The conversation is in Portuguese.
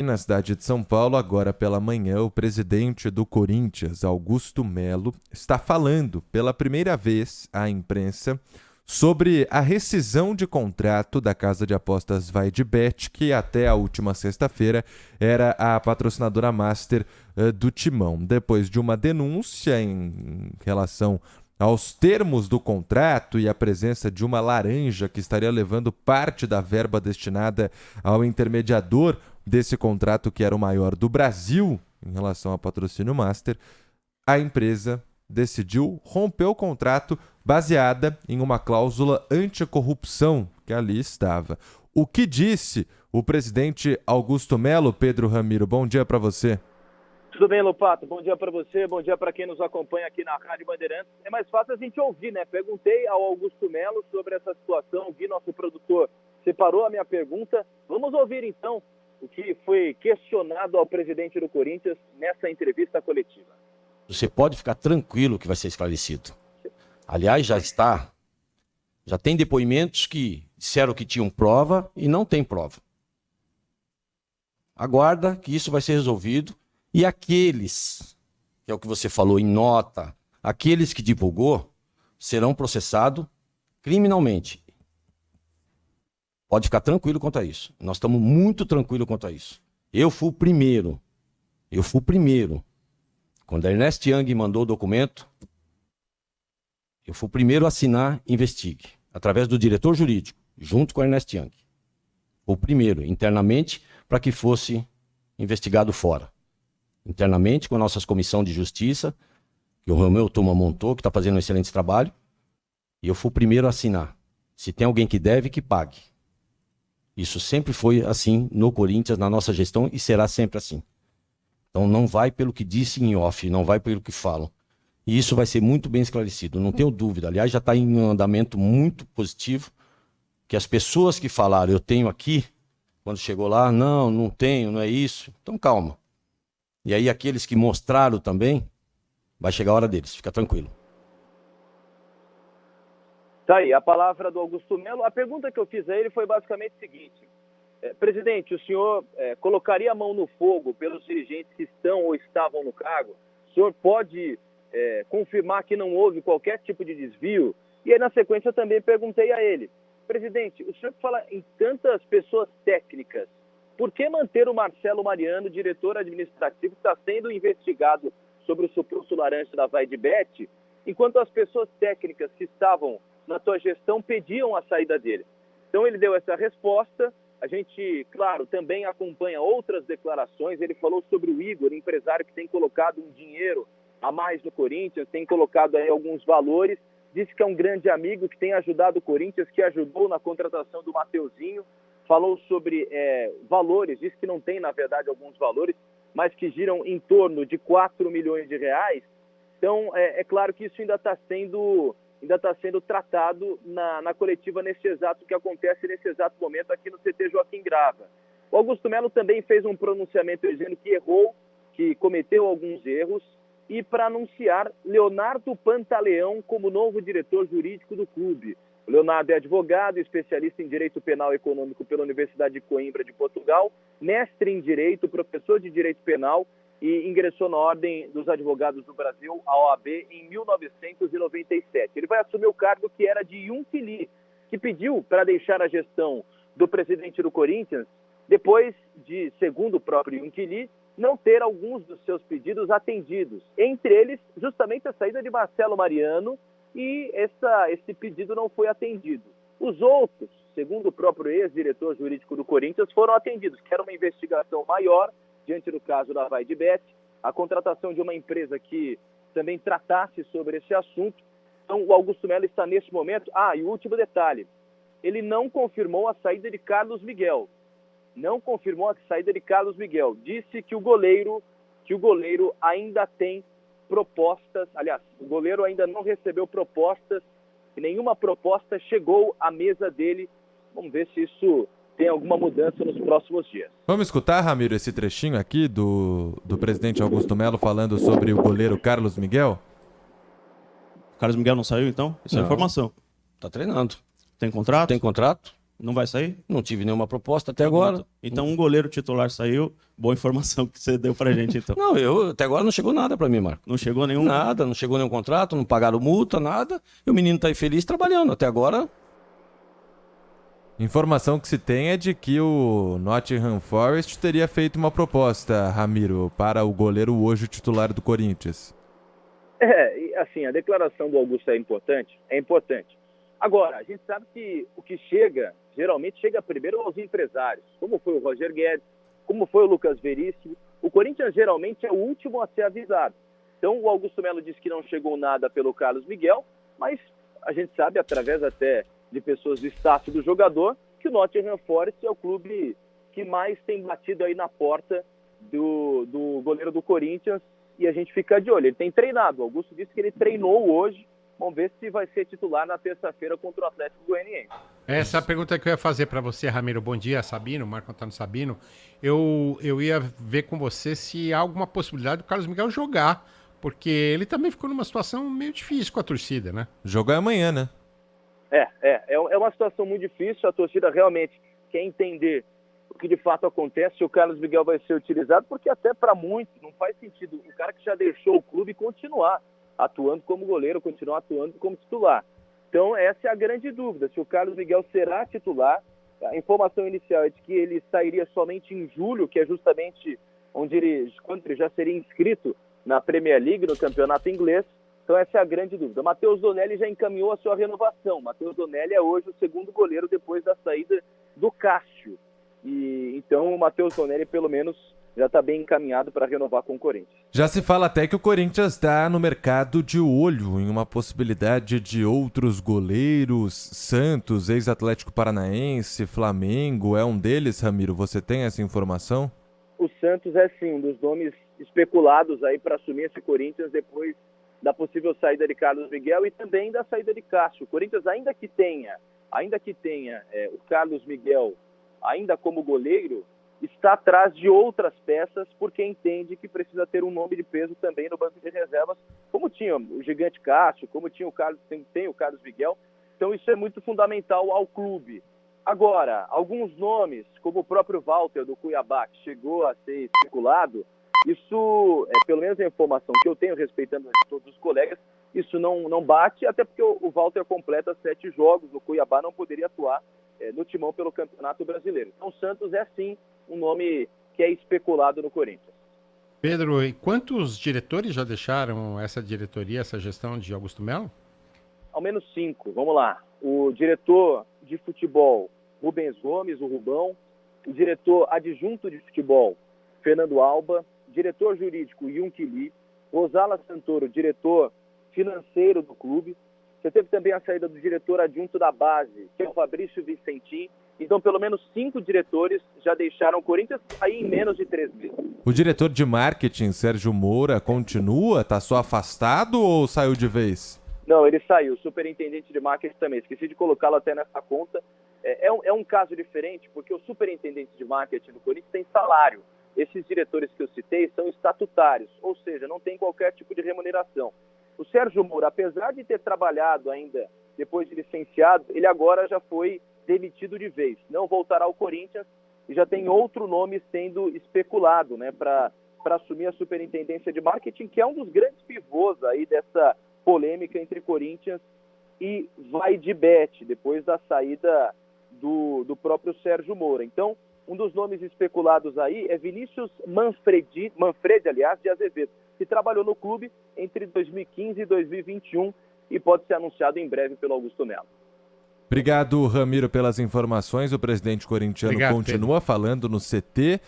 E na cidade de São Paulo, agora pela manhã, o presidente do Corinthians, Augusto Melo, está falando pela primeira vez à imprensa sobre a rescisão de contrato da casa de apostas VaidBet, que até a última sexta-feira era a patrocinadora master do Timão. Depois de uma denúncia em relação aos termos do contrato e a presença de uma laranja que estaria levando parte da verba destinada ao intermediador desse contrato, que era o maior do Brasil em relação ao patrocínio master, a empresa decidiu romper o contrato baseada em uma cláusula anticorrupção que ali estava. O que disse o presidente Augusto Melo? Pedro Ramiro, bom dia para você. Tudo bem, Lopato? Bom dia para você, bom dia para quem nos acompanha aqui na Rádio Bandeirantes. É mais fácil a gente ouvir, né? Perguntei ao Augusto Melo sobre essa situação, vi nosso produtor separou a minha pergunta. Vamos ouvir então o que foi questionado ao presidente do Corinthians nessa entrevista coletiva. Você pode ficar tranquilo que vai ser esclarecido. Aliás, já tem depoimentos que disseram que tinham prova e não tem prova. Aguarda que isso vai ser resolvido. E aqueles, que é o que você falou em nota, aqueles que divulgou, serão processados criminalmente. Pode ficar tranquilo quanto a isso. Nós estamos muito tranquilos quanto a isso. Eu fui o primeiro. Quando a Ernest Young mandou o documento, eu fui o primeiro a assinar Investigue, através do diretor jurídico, junto com a Ernest Young. Fui o primeiro, internamente, para que fosse investigado fora. Internamente, com a nossa comissão de justiça, que o Romeu Tuma montou, que está fazendo um excelente trabalho, e eu fui o primeiro a assinar. Se tem alguém que deve, que pague. Isso sempre foi assim no Corinthians, na nossa gestão, e será sempre assim. Então não vai pelo que disse em off, não vai pelo que falam. E isso vai ser muito bem esclarecido, não tenho dúvida. Aliás, já está em um andamento muito positivo, que as pessoas que falaram, eu tenho aqui, quando chegou lá, não tenho, não é isso. Então calma. E aí aqueles que mostraram também, vai chegar a hora deles, fica tranquilo. Tá aí, a palavra do Augusto Melo. A pergunta que eu fiz a ele foi basicamente a seguinte. Presidente, o senhor colocaria a mão no fogo pelos dirigentes que estão ou estavam no cargo? O senhor pode confirmar que não houve qualquer tipo de desvio? E aí, na sequência, eu também perguntei a ele. Presidente, o senhor fala em tantas pessoas técnicas, por que manter o Marcelo Mariano, diretor administrativo, que está sendo investigado sobre o suposto laranja da VaidBet, enquanto as pessoas técnicas que estavam na tua gestão pediam a saída dele? Então ele deu essa resposta. A gente, claro, também acompanha outras declarações. Ele falou sobre o Igor, empresário que tem colocado um dinheiro a mais no Corinthians, tem colocado aí alguns valores. Disse que é um grande amigo, que tem ajudado o Corinthians, que ajudou na contratação do Mateuzinho. Falou sobre valores, disse que não tem, na verdade, alguns valores, mas que giram em torno de 4 milhões de reais. Então, é claro que isso ainda está sendo tratado na coletiva que acontece nesse exato momento aqui no CT Joaquim Grava. O Augusto Melo também fez um pronunciamento dizendo que errou, que cometeu alguns erros, e para anunciar Leonardo Pantaleão como novo diretor jurídico do clube. O Leonardo é advogado, especialista em Direito Penal e Econômico pela Universidade de Coimbra de Portugal, mestre em Direito, professor de Direito Penal e ingressou na Ordem dos Advogados do Brasil, a OAB, em 1997. Ele vai assumir o cargo que era de Yunque Lee, que pediu para deixar a gestão do presidente do Corinthians, depois de, segundo o próprio Yunque Lee, não ter alguns dos seus pedidos atendidos. Entre eles, justamente a saída de Marcelo Mariano, e esse pedido não foi atendido. Os outros, segundo o próprio ex-diretor jurídico do Corinthians, foram atendidos, que era uma investigação maior, diante do caso da VaidBet, a contratação de uma empresa que também tratasse sobre esse assunto. Então, o Augusto Melo está nesse momento. E o último detalhe, ele não confirmou a saída de Carlos Miguel. Disse que o goleiro ainda tem propostas, aliás, o goleiro ainda não recebeu propostas, e nenhuma proposta chegou à mesa dele. Vamos ver se isso tem alguma mudança nos próximos dias. Vamos escutar, Ramiro, esse trechinho aqui do presidente Augusto Melo falando sobre o goleiro Carlos Miguel? O Carlos Miguel não saiu, então? Isso é informação. Tá treinando. Tem contrato? Tem contrato. Não vai sair? Não tive nenhuma proposta até agora. Então um goleiro titular saiu. Boa informação que você deu pra gente, então. Não, até agora não chegou nada pra mim, Marco. Não chegou nenhum? Nada, não chegou nenhum contrato, não pagaram multa, nada. E o menino tá aí feliz trabalhando. Até agora. Informação que se tem é de que o Nottingham Forest teria feito uma proposta, Ramiro, para o goleiro hoje titular do Corinthians. E, assim, a declaração do Augusto é importante? É importante. Agora, a gente sabe que o que geralmente chega primeiro aos empresários, como foi o Roger Guedes, como foi o Lucas Veríssimo. O Corinthians geralmente é o último a ser avisado. Então, o Augusto Melo disse que não chegou nada pelo Carlos Miguel, mas a gente sabe, através até de pessoas do staff do jogador, que o Nottingham Forest é o clube que mais tem batido aí na porta do goleiro do Corinthians, e a gente fica de olho. Ele tem treinado. O Augusto disse que ele treinou hoje. Vamos ver se vai ser titular na terça-feira contra o Atlético Goianiense. Essa é a pergunta que eu ia fazer para você, Ramiro. Bom dia, Sabino, Marco Antônio Sabino. Eu ia ver com você se há alguma possibilidade do Carlos Miguel jogar, porque ele também ficou numa situação meio difícil com a torcida, né? O jogo é amanhã, né? É uma situação muito difícil. A torcida realmente quer entender o que de fato acontece, se o Carlos Miguel vai ser utilizado, porque até para muitos não faz sentido o cara que já deixou o clube continuar atuando como goleiro, continuar atuando como titular. Então, essa é a grande dúvida, se o Carlos Miguel será titular. A informação inicial é de que ele sairia somente em julho, que é justamente quando ele já seria inscrito na Premier League, no campeonato inglês. Então, essa é a grande dúvida. Matheus Donelli já encaminhou a sua renovação. Matheus Donelli é hoje o segundo goleiro depois da saída do Cássio. E então, o Matheus Donelli, pelo menos, já está bem encaminhado para renovar com o Corinthians. Já se fala até que o Corinthians está no mercado de olho em uma possibilidade de outros goleiros. Santos, ex-Atlético Paranaense, Flamengo, é um deles, Ramiro? Você tem essa informação? O Santos é sim um dos nomes especulados aí para assumir esse Corinthians depois da possível saída de Carlos Miguel e também da saída de Cássio. O Corinthians, ainda que tenha o Carlos Miguel ainda como goleiro, está atrás de outras peças porque entende que precisa ter um nome de peso também no banco de reservas, como tinha o gigante Cássio, como tinha tem o Carlos Miguel. Então isso é muito fundamental ao clube. Agora, alguns nomes, como o próprio Walter do Cuiabá, que chegou a ser especulado, isso, pelo menos a informação que eu tenho, respeitando todos os colegas, isso não bate, até porque o Walter completa 7 jogos, o Cuiabá não poderia atuar no timão pelo Campeonato Brasileiro. Então o Santos é sim um nome que é especulado no Corinthians. Pedro, e quantos diretores já deixaram essa diretoria, essa gestão de Augusto Melo? Ao menos 5, vamos lá. O diretor de futebol, Rubens Gomes, o Rubão. O diretor adjunto de futebol, Fernando Alba. Diretor jurídico, Yunque Lee. Rosala Santoro, diretor financeiro do clube. Você teve também a saída do diretor adjunto da base, que é o Fabrício Vicentim. Então, pelo menos 5 diretores já deixaram o Corinthians aí em menos de 3 meses. O diretor de marketing, Sérgio Moura, continua? Está só afastado ou saiu de vez? Não, ele saiu. O superintendente de marketing também. Esqueci de colocá-lo até nessa conta. É um caso diferente, porque o superintendente de marketing do Corinthians tem salário. Esses diretores que eu citei são estatutários, ou seja, não tem qualquer tipo de remuneração. O Sérgio Moura, apesar de ter trabalhado ainda depois de licenciado, ele agora já foi demitido de vez. Não voltará ao Corinthians e já tem outro nome sendo especulado, né, para assumir a superintendência de marketing, que é um dos grandes pivôs aí dessa polêmica entre Corinthians e Vaidibet, depois da saída do próprio Sérgio Moura. Então, um dos nomes especulados aí é Vinícius Manfredi, de Azevedo, que trabalhou no clube entre 2015 e 2021 e pode ser anunciado em breve pelo Augusto Melo. Obrigado, Ramiro, pelas informações. O presidente corintiano continua falando no CT